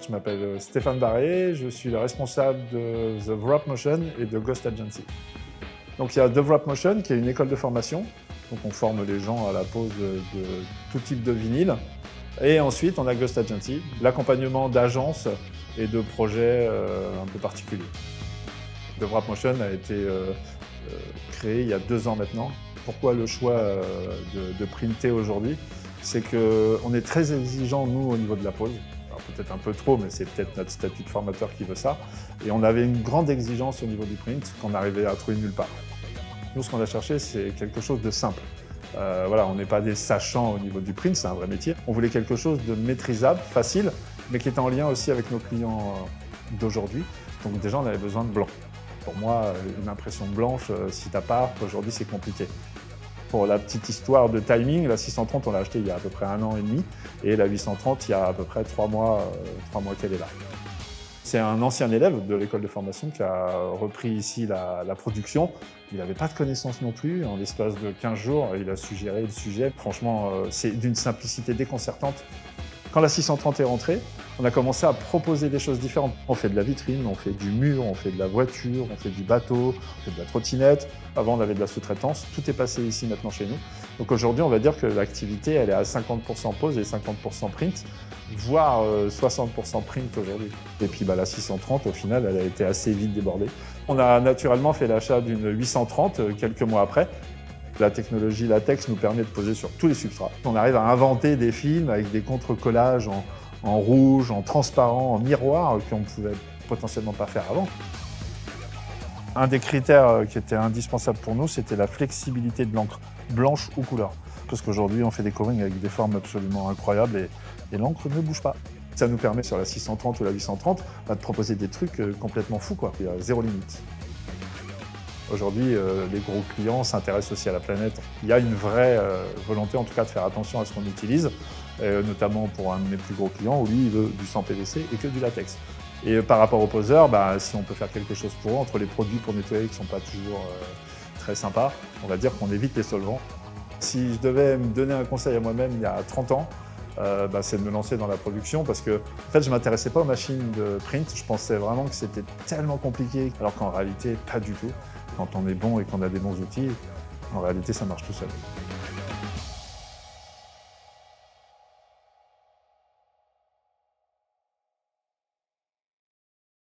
Je m'appelle Stéphane Barré, je suis le responsable de The Wrap Motion et de Ghost Agency. Donc il y a The Wrap Motion qui est une école de formation. Donc on forme les gens à la pose de tout type de vinyle. Et ensuite on a Ghost Agency, l'accompagnement d'agences et de projets un peu particuliers. The Wrap Motion a été créé il y a 2 ans maintenant. Pourquoi le choix de printer aujourd'hui? C'est qu'on est très exigeant, nous, au niveau de la pose. Alors peut-être un peu trop, mais c'est peut-être notre statut de formateur qui veut ça. Et on avait une grande exigence au niveau du print qu'on arrivait à trouver nulle part. Nous, ce qu'on a cherché, c'est quelque chose de simple. Voilà, on n'est pas des sachants au niveau du print, c'est un vrai métier. On voulait quelque chose de maîtrisable, facile, mais qui est en lien aussi avec nos clients d'aujourd'hui. Donc déjà, on avait besoin de blanc. Pour moi, une impression blanche, si t'as pas, aujourd'hui, c'est compliqué. Pour la petite histoire de timing, la 630, on l'a achetée il y a à peu près 1 an et demi, et la 830, il y a à peu près 3 mois qu'elle est là. C'est un ancien élève de l'école de formation qui a repris ici la production. Il n'avait pas de connaissances non plus. En l'espace de 15 jours, il a su gérer le sujet. Franchement, c'est d'une simplicité déconcertante. Quand la 630 est rentrée, on a commencé à proposer des choses différentes. On fait de la vitrine, on fait du mur, on fait de la voiture, on fait du bateau, on fait de la trottinette. Avant, on avait de la sous-traitance. Tout est passé ici maintenant chez nous. Donc aujourd'hui, on va dire que l'activité, elle est à 50% pose et 50% print, voire 60% print aujourd'hui. Et puis la 630, au final, elle a été assez vite débordée. On a naturellement fait l'achat d'une 830 quelques mois après. La technologie latex nous permet de poser sur tous les substrats. On arrive à inventer des films avec des contre-collages en rouge, en transparent, en miroir, qu'on ne pouvait potentiellement pas faire avant. Un des critères qui était indispensable pour nous, c'était la flexibilité de l'encre, blanche ou couleur. Parce qu'aujourd'hui, on fait des coverings avec des formes absolument incroyables et l'encre ne bouge pas. Ça nous permet sur la 630 ou la 830 de proposer des trucs complètement fous, quoi. Il y a zéro limite. Aujourd'hui, les gros clients s'intéressent aussi à la planète. Il y a une vraie volonté, en tout cas, de faire attention à ce qu'on utilise, notamment pour un de mes plus gros clients, où lui, il veut du sans PVC et que du latex. Et par rapport aux poseurs, si on peut faire quelque chose pour eux, entre les produits pour nettoyer qui ne sont pas toujours très sympas, on va dire qu'on évite les solvants. Si je devais me donner un conseil à moi-même il y a 30 ans, c'est de me lancer dans la production parce que en fait, je ne m'intéressais pas aux machines de print. Je pensais vraiment que c'était tellement compliqué, alors qu'en réalité, pas du tout. Quand on est bon et qu'on a des bons outils, en réalité, ça marche tout seul.